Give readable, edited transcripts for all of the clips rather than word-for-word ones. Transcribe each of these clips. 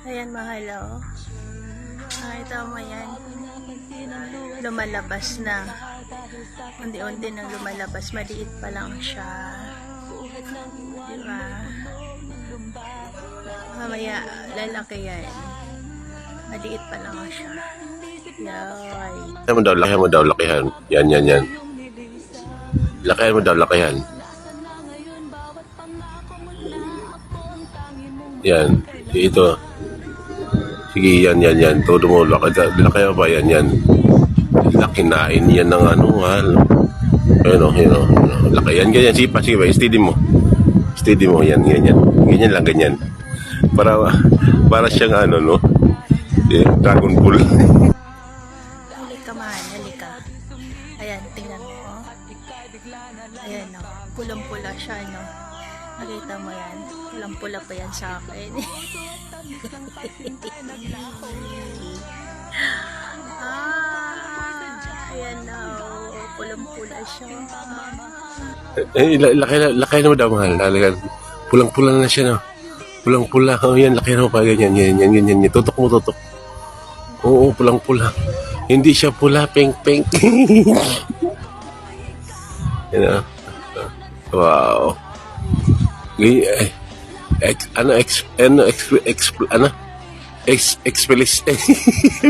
Ayan, mahal, oh. Nakita mo yan. Lumalabas na. Unti-unti nang lumalabas. Maliit pa lang siya. Diba? Mamaya, lalaki yan. Maliit pa lang siya. Yay. Lakihan mo daw, lakihan. Yan. Lakihan mo daw, lakihan. Yan. Ito. Sige, yan. Todo mo, lakihan pa, yan. Lakinain yan ng ano, hal. Ayun. Lakayan, ganyan. Sige pa, steady mo. Yan. Ganyan lang, ganyan. Para siyang ano, no? Dragon Ball. Halika, mahal. Halika. Ayan, tingnan mo. Oh. Ayan, no. Pulang-pula siya, no. Nakita mo yan. Pulang-pula pa yan sa akin. Ayan, no. Pulang-pula siya. Lakayan mo daw, mahal. Pulang-pula na siya, no? Pulang-pula. Oh, yan, lakayan mo pa. Ganyan. Tutok mo. Oo, pulang-pula. Hindi siya pula, pink. Yan, wow.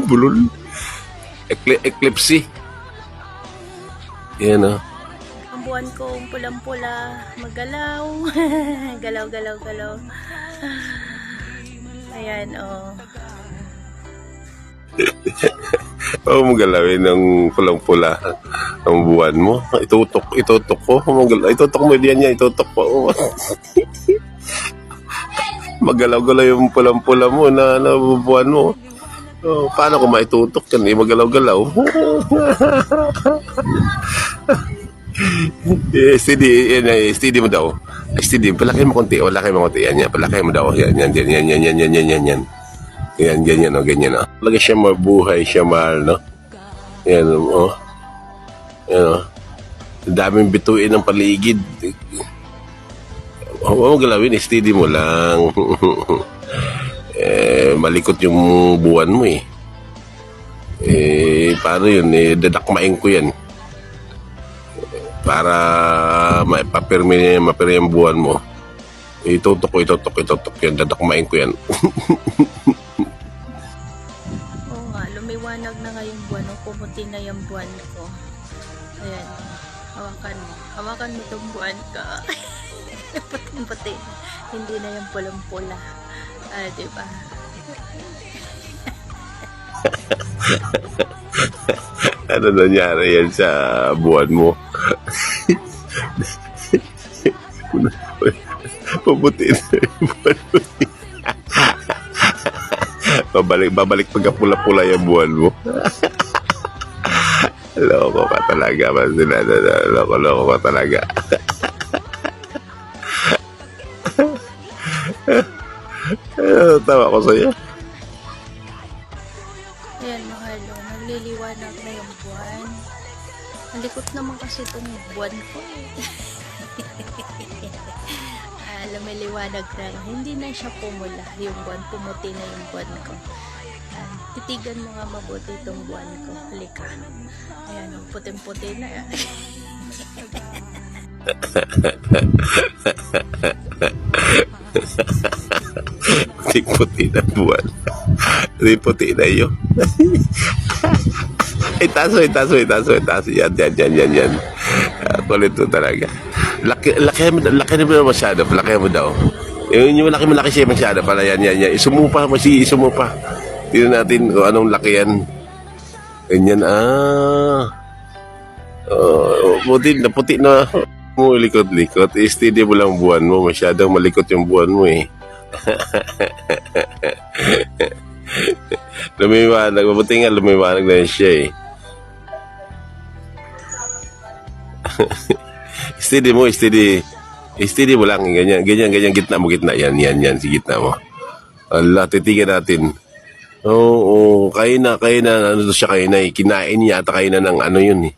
Bulol. Eclipse. Yan, Ang buwan kong pulang-pula, magalaw. Galaw. Ayan, oh. Oo, magalawin ng pulang-pula ang buwan mo. Itutok ko. Itutok mo diyan niya, itutok ko. Magalaw-galaw yung pulang-pula mo na buwan mo. Oh, paano ko maitutok yan? Magalaw-galaw. Steady mo daw. Steady, palakihin mo konti. Yan. Palakihin mo daw. Yan. Yan, ganyan, no? Talaga siya mabuhay, siya mahal, no? Yan, oh. Yan, oh. Daming bituin ng paligid. Huwag mo galawin, steady mo lang. Malikot yung buwan mo, eh. Paano yun? Dadakmain ko yan. Para mapirmi yung buwan mo. Itutok yan. Dadakmain ko yan. Lumiwanag na ngayong buwan, pumuti na yung buwan ko. Ayan, hawakan mo itong buwan ko. Puting-puti, hindi na yung pulang-pula. Diba? Ano nangyari yan sa buwan mo? Pumuti na yung buwan mo. Babalik pagka-pula-pula yung buwan mo. Loko ka talaga, loko ka talaga. Tawa ko sa'yo. Ayan, mahal, nagliliwanag na yung buwan. Malikot naman kasi itong buwan ko, eh. Lumiliwanag na. Hindi na siya pumula yung buwan. Pumuti na yung buwan ko. Titigan mo nga mabuti itong buwan ko. Halika. Ayan, puting-puti na. Puting-puti na buwan. Puti na yun. Itaso. Yan. Kulit mo talaga. Laki mo daw masyado. Laki mo daw. Yung malaki siya masyado. Pala yan. Isumupa. Tignan natin kung anong laki yan. Ganyan. Puti na. Likot. Steady mo lang buwan mo. Masyadong malikot yung buwan mo, eh. Lumiwanag. Mabuti nga lumiwanag na siya, eh. Steady mo mo lang, ganyan, gitna mo, yan, si gitna mo. Allah, titigan natin. Oo, kain na, ano to siya, kinain niya, ata kain na ng ano yun, eh.